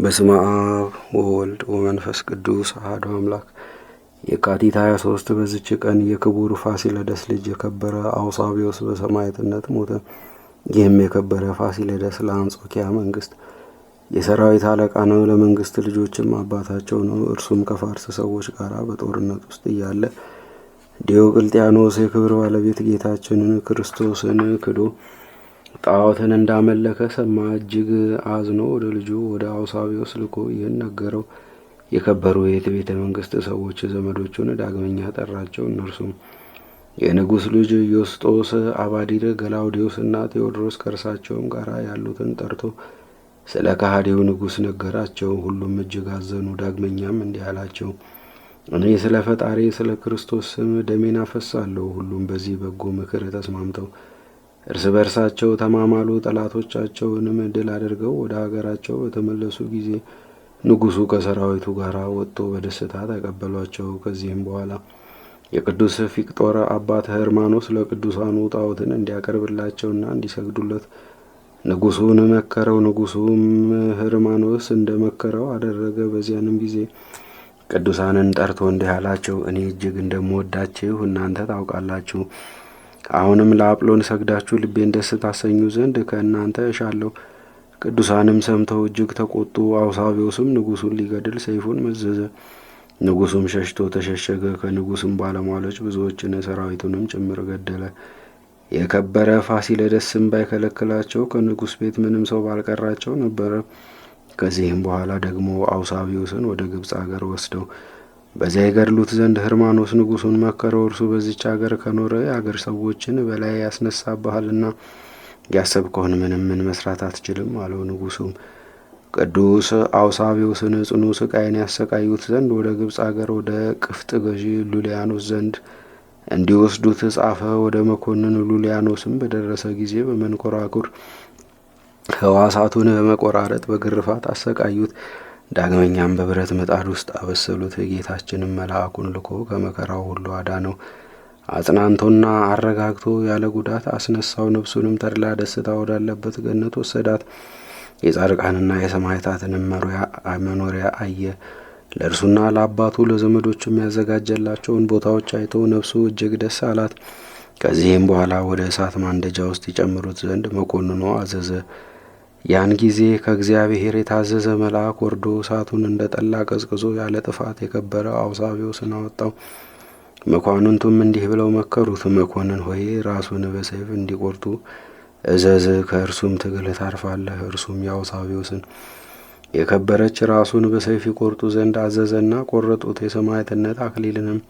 በስመ አብ ወወልድ ወመንፈስ ቅዱስ አሐዱ አምላክ። የካቲት 23 በዚች ቀን የክቡር ፋሲለደስ ልጅ የከበረ አውሳብዮስ በሰማዕትነት ሞተ። ይህም የከበረ ፋሲለደስ ለአንጾኪያ መንግስት የሰራዊት አለቃ ነው። ለመንግስት ልጆችም አባታቸው ነው። እርሱም ከፋርስ ሰዎች ጋር በጦርነት ውስጥ እያለ ዲዮቅልጥያኖስ የክብር ባለቤት ጌታችንን ክርስቶስን ክዶ ጣዖትን እንዳመለከ ሰማ። እጅግ አዝኖ ወደ ልጁ ወደ አውሳብዮስ ልኮ ይህን ነገረው። የከበሩ የቤተ መንግስት ሰዎች ዘመዶቹን ዳግመኛ ጠራቸው። እነርሱም የንጉሥ ልጅ ዮስጦስ፣ አባዲር፣ ገላውዲዮስ እና ቴዎድሮስ ከእርሳቸውም ጋር ያሉትን ጠርቶ ስለ ከሃዲው ንጉሥ ነገራቸው። ሁሉም እጅግ አዘኑ። ዳግመኛም እንዲህ አላቸው፣ እኔ ስለ ፈጣሪ ስለ ክርስቶስ ስም ደሜን አፈሳለሁ። ሁሉም በዚህ በጎ ምክር ተስማምተው እርስ በርሳቸው ተማማሉ። ጠላቶቻቸውንም ድል አድርገው ወደ ሀገራቸው በተመለሱ ጊዜ ንጉሡ ከሰራዊቱ ጋር ወጥቶ በደስታ ተቀበሏቸው። ከዚህም በኋላ የቅዱስ ፊቅጦር አባት ህርማኖስ ለቅዱሳኑ ጣዖትን እንዲያቀርብላቸውና እንዲሰግዱለት ንጉሡን መከረው። ንጉሡም ህርማኖስ እንደመከረው አደረገ። በዚያንም ጊዜ ቅዱሳንን ጠርቶ እንዲህ አላቸው፣ እኔ እጅግ እንደምወዳችሁ እናንተ ታውቃላችሁ። አሁንም ለአጵሎን ሰግዳችሁ ልቤን ደስ ታሰኙ ዘንድ ከእናንተ እሻለሁ። ቅዱሳንም ሰምተው እጅግ ተቆጡ። አውሳብዮስም ንጉሡን ሊገድል ሰይፉን መዘዘ። ንጉሡም ሸሽቶ ተሸሸገ። ከንጉሥም ባለሟሎች ብዙዎችን ሰራዊቱንም ጭምር ገደለ። የከበረ ፋሲለደስም ባይከለክላቸው ከንጉሥ ቤት ምንም ሰው ባልቀራቸው ነበረ። ከዚህም በኋላ ደግሞ አውሳብዮስን ወደ ግብፅ አገር ወስደው በዚያ ይገድሉት ዘንድ ህርማኖስ ንጉሡን መከረው። እርሱ በዚች አገር ከኖረ የአገር ሰዎችን በላይ ያስነሳብሃልና ያሰብከውን ምን መስራት አትችልም አለው። ንጉሡም ቅዱስ አውሳብዮስን ጽኑ ስቃይን ያሰቃዩት ዘንድ ወደ ግብፅ አገር ወደ ቅፍጥ ገዢ ሉሊያኖስ ዘንድ እንዲወስዱት ጻፈ። ወደ መኮንን ሉሊያኖስም በደረሰ ጊዜ በመንኮራኩር ሕዋሳቱን በመቆራረጥ በግርፋት አሰቃዩት። ዳግመኛም በብረት ምጣድ ውስጥ አበሰሉት። ጌታችንም መልአኩን ልኮ ከመከራው ሁሉ አዳነው። አጽናንቶና አረጋግቶ ያለ ጉዳት አስነሳው። ነፍሱንም ተድላ ደስታ ወዳለበት ገነት ወሰዳት። የጻድቃንና የሰማዕታትንም መኖሪያ አየ። ለእርሱና ለአባቱ ለዘመዶቹም ያዘጋጀላቸውን ቦታዎች አይቶ ነፍሱ እጅግ ደስ አላት። ከዚህም በኋላ ወደ እሳት ማንደጃ ውስጥ ይጨምሩት ዘንድ መኮንኑ አዘዘ። ያን ጊዜ ከእግዚአብሔር የታዘዘ መልአክ ወርዶ እሳቱን እንደ ጠላ ቀዝቅዞ ያለ ጥፋት የከበረ አውሳብዮስን አወጣው። መኳንንቱም እንዲህ ብለው መከሩት፣ መኮንን ሆይ ራሱን በሰይፍ እንዲቆርጡ እዘዝ፣ ከእርሱም ትግል ታርፋለህ። እርሱም የአውሳብዮስን የከበረች ራሱን በሰይፍ ይቆርጡ ዘንድ አዘዘና ቆረጡት። የሰማዕትነት አክሊልንም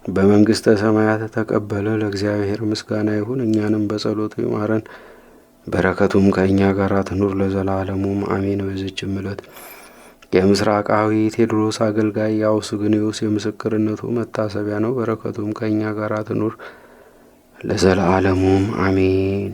በመንግስተ ሰማያት ተቀበለ። ለእግዚአብሔር ምስጋና ይሁን፣ እኛንም በጸሎቱ ይማረን፣ በረከቱም ከእኛ ጋር ትኑር ለዘላለሙም አሜን። በዚችም ዕለት የምስራቃዊ ቴዎድሮስ አገልጋይ የአውስግንዮስ የምስክርነቱ መታሰቢያ ነው። በረከቱም ከእኛ ጋር ትኑር ለዘላለሙም አሜን።